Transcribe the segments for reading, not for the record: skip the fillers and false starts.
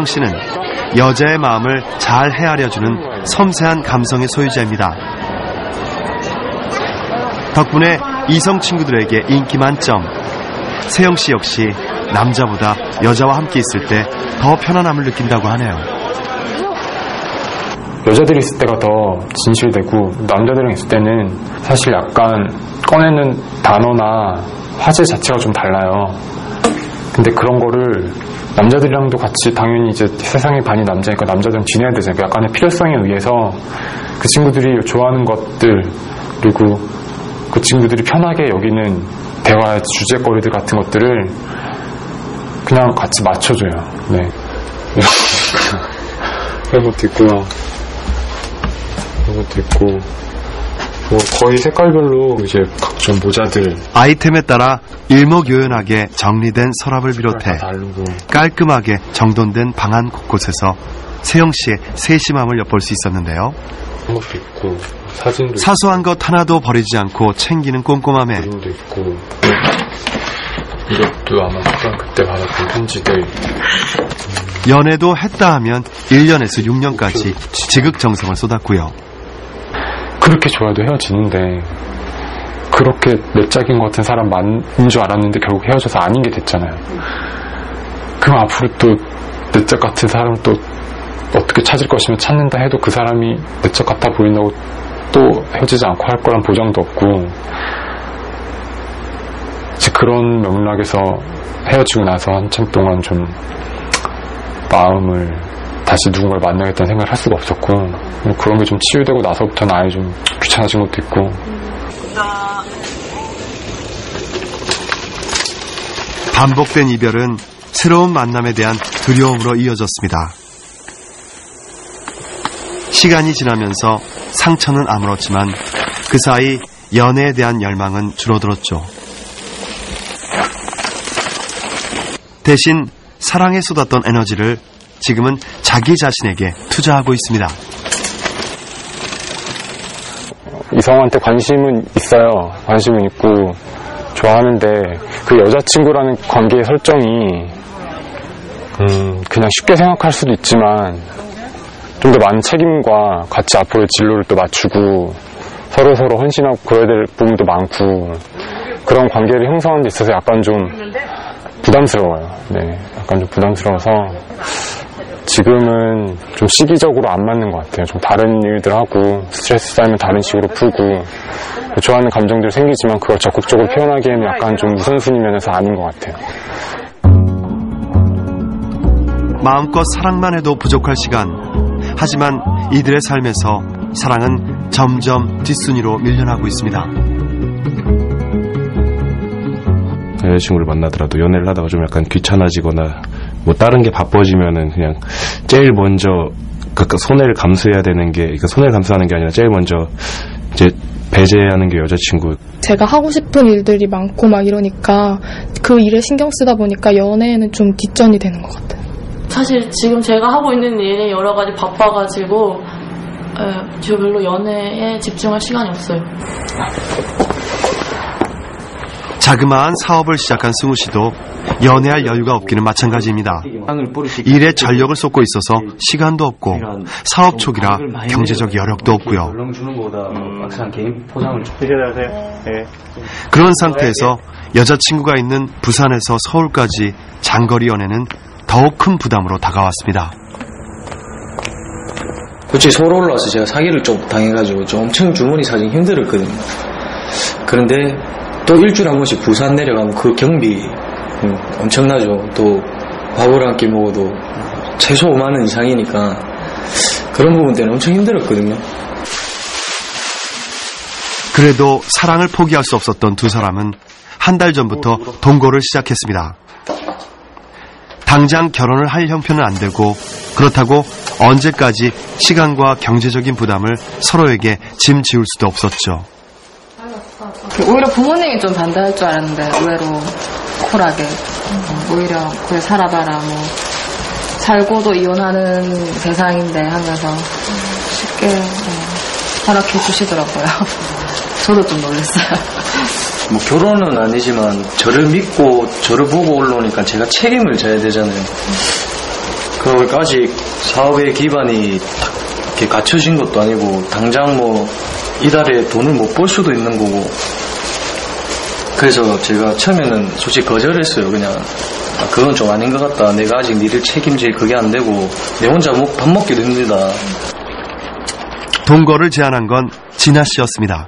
씨는 여자의 마음을 잘 헤아려주는 섬세한 감성의 소유자입니다. 덕분에 이성 친구들에게 인기 만점. 세영 씨 역시 남자보다 여자와 함께 있을 때 더 편안함을 느낀다고 하네요. 여자들이 있을 때가 더 진실되고 남자들이랑 있을 때는 사실 약간 꺼내는 단어나 화제 자체가 좀 달라요. 근데 그런 거를 남자들이랑도 같이 당연히 이제 세상의 반이 남자니까 남자들은 지내야 되잖아요. 약간의 필요성에 의해서 그 친구들이 좋아하는 것들 그리고 그 친구들이 편하게 여기는 대화 주제거리들 같은 것들을 그냥 같이 맞춰줘요. 네. 이것도 있고요. 이것도 있고 뭐 거의 색깔별로 이제 각종 모자들 아이템에 따라 일목요연하게 정리된 서랍을 비롯해 깔끔하게 정돈된 방 안 곳곳에서 세영 씨의 세심함을 엿볼 수 있었는데요. 것도 있고 사진도 사소한 있고, 것 하나도 버리지 않고 챙기는 꼼꼼함에 그림도 있고 이것도 아마 그때 받았던 편지들. 연애도 했다 하면 1년에서 6년까지 지극정성을 쏟았고요. 그렇게 좋아도 헤어지는데 그렇게 내 짝인 것 같은 사람 많은 줄 알았는데 결국 헤어져서 아닌 게 됐잖아요. 그럼 앞으로 또 내 짝 같은 사람을 또 어떻게 찾을 것이면 찾는다 해도 그 사람이 내 짝 같아 보인다고 또 헤어지지 않고 할 거란 보장도 없고 그런 맥락에서 헤어지고 나서 한참 동안 좀 마음을 다시 누군가를 만나겠다는 생각을 할 수가 없었고 그런 게 좀 치유되고 나서부터는 아예 좀 귀찮아진 것도 있고. 반복된 이별은 새로운 만남에 대한 두려움으로 이어졌습니다. 시간이 지나면서 상처는 아물었지만 그 사이 연애에 대한 열망은 줄어들었죠. 대신 사랑에 쏟았던 에너지를 지금은 자기 자신에게 투자하고 있습니다. 이성한테 관심은 있어요. 관심은 있고 좋아하는데 그 여자친구라는 관계의 설정이 그냥 쉽게 생각할 수도 있지만 좀 더 많은 책임과 같이 앞으로의 진로를 또 맞추고 서로 헌신하고 그래야 될 부분도 많고 그런 관계를 형성하는 데 있어서 약간 좀 부담스러워요. 네, 약간 좀 부담스러워서 지금은 좀 시기적으로 안 맞는 것 같아요. 좀 다른 일들 하고 스트레스 쌓이면 다른 식으로 풀고 좋아하는 감정들 생기지만 그걸 적극적으로 표현하기에는 약간 좀 우선순위 면에서 아닌 것 같아요. 마음껏 사랑만 해도 부족할 시간. 하지만 이들의 삶에서 사랑은 점점 뒷순위로 밀려나고 있습니다. 여자친구를 만나더라도 연애를 하다가 좀 약간 귀찮아지거나 뭐 다른 게 바빠지면은 그냥 제일 먼저 그 손해를 감수해야 되는 게 그러니까 손해를 감수하는 게 아니라 제일 먼저 이제 배제하는 게 여자친구. 제가 하고 싶은 일들이 많고 막 이러니까 그 일에 신경 쓰다 보니까 연애에는 좀 뒷전이 되는 것 같아요. 사실 지금 제가 하고 있는 일이 여러 가지 바빠가지고 저 별로 연애에 집중할 시간이 없어요. 자그마한 사업을 시작한 승우 씨도 연애할 여유가 없기는 마찬가지입니다. 일에 전력을 쏟고 있어서 시간도 없고 사업 초기라 경제적 여력도 없고요. 그런 상태에서 여자친구가 있는 부산에서 서울까지 장거리 연애는 더욱 큰 부담으로 다가왔습니다. 솔직히 서울 올라와서 제가 사기를 좀 당해가지고 좀 엄청 주머니 사기 힘들었거든요. 그런데 또 일주일에 한 번씩 부산 내려가면 그 경비 엄청나죠. 또 밥을 한 끼 먹어도 최소 5만 원 이상이니까 그런 부분 때문에 엄청 힘들었거든요. 그래도 사랑을 포기할 수 없었던 두 사람은 한 달 전부터 동거를 시작했습니다. 당장 결혼을 할 형편은 안 되고 그렇다고 언제까지 시간과 경제적인 부담을 서로에게 짐지울 수도 없었죠. 오히려 부모님이 좀 반대할 줄 알았는데 의외로 쿨하게 오히려 그래 살아봐라 뭐 살고도 이혼하는 세상인데 하면서 쉽게 허락해 주시더라고요. 저도 좀 놀랐어요. 뭐 결혼은 아니지만 저를 믿고 저를 보고 올라오니까 제가 책임을 져야 되잖아요. 그리고 아직 사업의 기반이 이렇게 갖춰진 것도 아니고 당장 뭐 이달에 돈을 못 벌 수도 있는 거고 그래서 제가 처음에는 솔직히 거절했어요. 그냥 그건 좀 아닌 것 같다. 내가 아직 니를 책임질 그게 안 되고 내 혼자 밥 먹기도 힘들다. 동거를 제안한 건 진아 씨였습니다.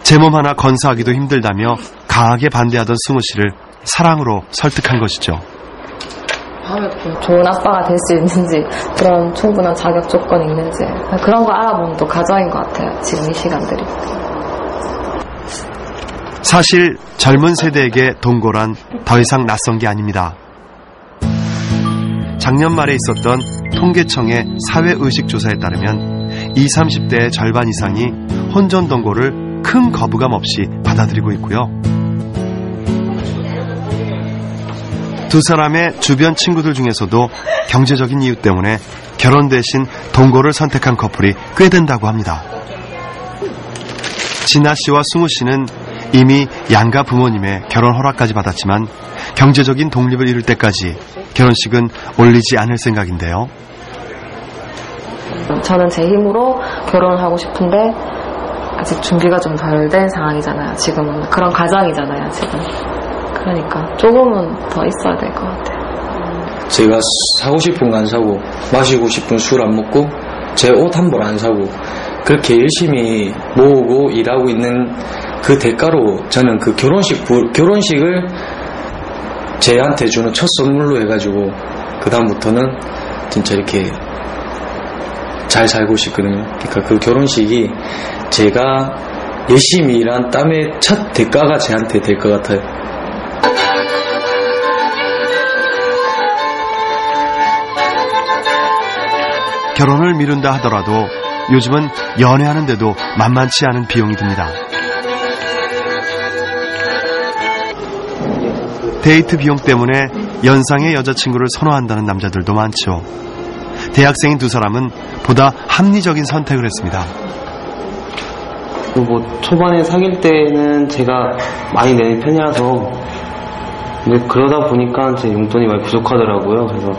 제 몸 하나 건사하기도 힘들다며 강하게 반대하던 승우 씨를 사랑으로 설득한 것이죠. 좋은 아빠가 될 수 있는지 그런 충분한 자격 조건이 있는지 그런 거 알아보는 또 과정인 것 같아요. 지금 이 시간들이. 사실 젊은 세대에게 동거란 더 이상 낯선 게 아닙니다. 작년 말에 있었던 통계청의 사회의식조사에 따르면 20, 30대의 절반 이상이 혼전 동거를 큰 거부감 없이 받아들이고 있고요. 두 사람의 주변 친구들 중에서도 경제적인 이유 때문에 결혼 대신 동거를 선택한 커플이 꽤 된다고 합니다. 진아 씨와 승우 씨는 이미 양가 부모님의 결혼 허락까지 받았지만 경제적인 독립을 이룰 때까지 결혼식은 올리지 않을 생각인데요. 저는 제 힘으로 결혼을 하고 싶은데 아직 준비가 좀 덜 된 상황이잖아요. 지금은 그런 과정이잖아요. 지금. 그러니까 조금은 더 있어야 될 것 같아요. 제가 사고 싶은 거 안 사고 마시고 싶은 술 안 먹고 제 옷 한 벌 안 사고 그렇게 열심히 모으고 일하고 있는 그 대가로 저는 그 결혼식을 제한테 주는 첫 선물로 해가지고 그 다음부터는 진짜 이렇게 잘 살고 싶거든요. 그러니까 그 결혼식이 제가 열심히 일한 땀의 첫 대가가 제한테 될 것 같아요. 결혼을 미룬다 하더라도 요즘은 연애하는데도 만만치 않은 비용이 듭니다. 데이트 비용 때문에 연상의 여자친구를 선호한다는 남자들도 많죠. 대학생인 두 사람은 보다 합리적인 선택을 했습니다. 뭐 초반에 사귈 때는 제가 많이 내는 편이라서 근데 그러다 보니까 제 용돈이 많이 부족하더라고요. 그래서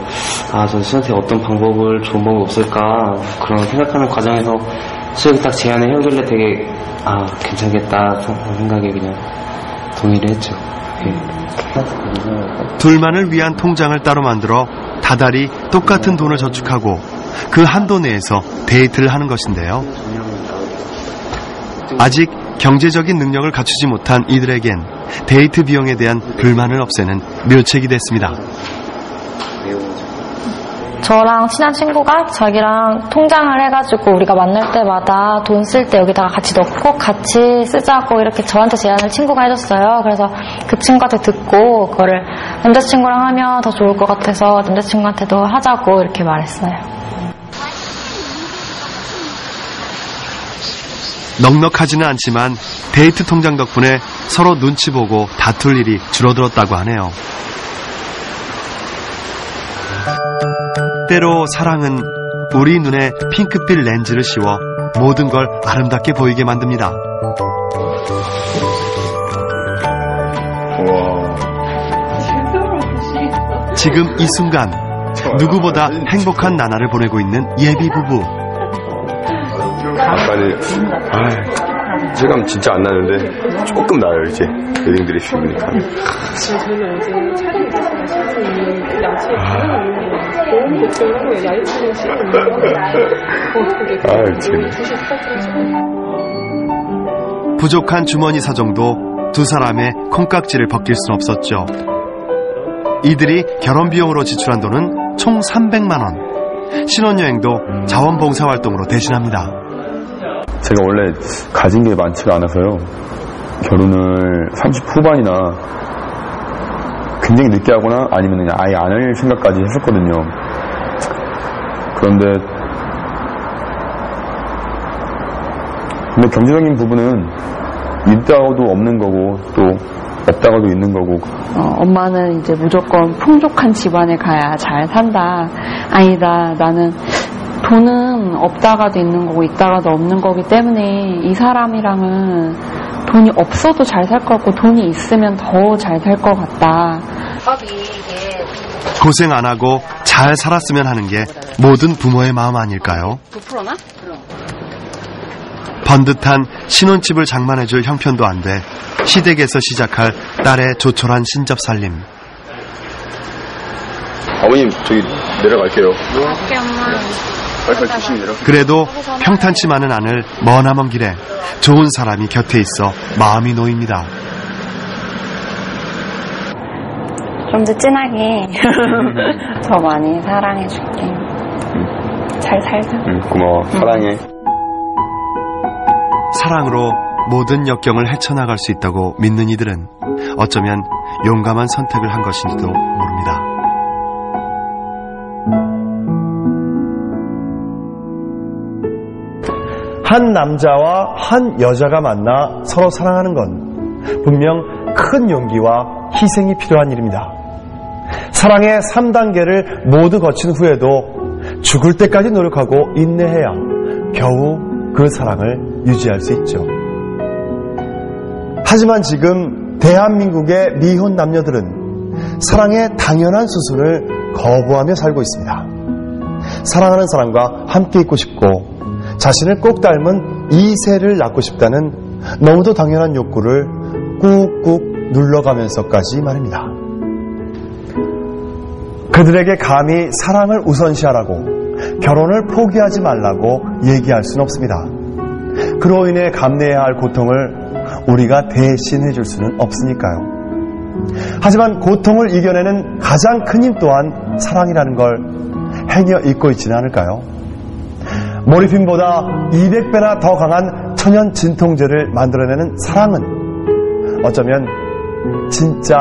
저 씨한테 어떤 방법을 좋은 방법이 없을까 그런 생각하는 과정에서 수혁이 딱 제안을 해오길래 되게 괜찮겠다 생각에 그냥 동의를 했죠. 둘만을 위한 통장을 따로 만들어 다달이 똑같은 돈을 저축하고 그 한도 내에서 데이트를 하는 것인데요. 아직 경제적인 능력을 갖추지 못한 이들에겐 데이트 비용에 대한 불만을 없애는 묘책이 됐습니다. 저랑 친한 친구가 자기랑 통장을 해가지고 우리가 만날 때마다 돈 쓸 때 여기다가 같이 넣고 같이 쓰자고 이렇게 저한테 제안을 친구가 해줬어요. 그래서 그 친구한테 듣고 그거를 남자친구랑 하면 더 좋을 것 같아서 남자친구한테도 하자고 이렇게 말했어요. 넉넉하지는 않지만 데이트 통장 덕분에 서로 눈치 보고 다툴 일이 줄어들었다고 하네요. 때로 사랑은 우리 눈에 핑크빛 렌즈를 씌워 모든 걸 아름답게 보이게 만듭니다. 지금 이 순간 누구보다 행복한 나날을 보내고 있는 예비 부부. 아까는 실감 진짜 안 나는데 조금 나요. 이제 웨딩들이 죽으니까. 저는 어제 촬영 있었어요. 촬영이 야채 너무 걱정하고 야외촬영 시간이 너무 부족한 주머니 사정도 두 사람의 콩깍지를 벗길 순 없었죠. 이들이 결혼 비용으로 지출한 돈은 총 300만 원. 신혼여행도 자원봉사활동으로 대신합니다. 제가 원래 가진 게 많지가 않아서요. 결혼을 30 후반이나 굉장히 늦게 하거나 아니면 그냥 아예 안 할 생각까지 했었거든요. 그런데 경제적인 부분은 있다가도 없는 거고 또 없다가도 있는 거고. 엄마는 이제 무조건 풍족한 집안에 가야 잘 산다. 아니다. 나는 돈은 없다가도 있는 거고 있다가도 없는 거기 때문에 이 사람이랑은 돈이 없어도 잘 살 것 같고 돈이 있으면 더 잘 살 것 같다. 고생 안 하고 잘 잘 살았으면 하는 게 모든 부모의 마음 아닐까요? 9%나? 번듯한 신혼집을 장만해줄 형편도 안 돼 시댁에서 시작할 딸의 조촐한 신접 살림. 어머님, 저기 내려갈게요. 갈게, 엄마. 빨리 조심히 내려. 그래도 평탄치만은 않을 머나먼 길에 좋은 사람이 곁에 있어 마음이 놓입니다. 좀 더 진하게 더 많이 사랑해줄게. 잘 살자. 고마워. 사랑해. 사랑으로 모든 역경을 헤쳐나갈 수 있다고 믿는 이들은 어쩌면 용감한 선택을 한 것인지도 모릅니다. 한 남자와 한 여자가 만나 서로 사랑하는 건 분명 큰 용기와 희생이 필요한 일입니다. 사랑의 3단계를 모두 거친 후에도 죽을 때까지 노력하고 인내해야 겨우 그 사랑을 유지할 수 있죠. 하지만 지금 대한민국의 미혼 남녀들은 사랑의 당연한 수순을 거부하며 살고 있습니다. 사랑하는 사람과 함께 있고 싶고 자신을 꼭 닮은 2세를 낳고 싶다는 너무도 당연한 욕구를 꾹꾹 눌러가면서까지 말입니다. 그들에게 감히 사랑을 우선시하라고 결혼을 포기하지 말라고 얘기할 수는 없습니다. 그로 인해 감내해야 할 고통을 우리가 대신해 줄 수는 없으니까요. 하지만 고통을 이겨내는 가장 큰 힘 또한 사랑이라는 걸 행여 잊고 있지는 않을까요? 모르핀보다 200배나 더 강한 천연 진통제를 만들어내는 사랑은 어쩌면 진짜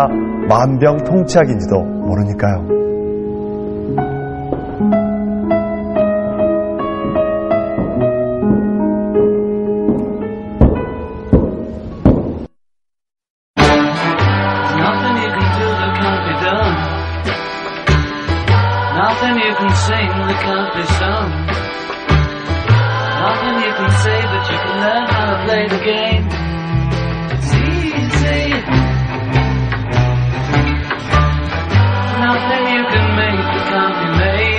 만병통치약인지도 모르니까요. Nothing you can do that can't be done. Nothing you can sing that can't be sung. Nothing you can say, but you can learn how to play the game. It's easy. Nothing you can make that can't be made.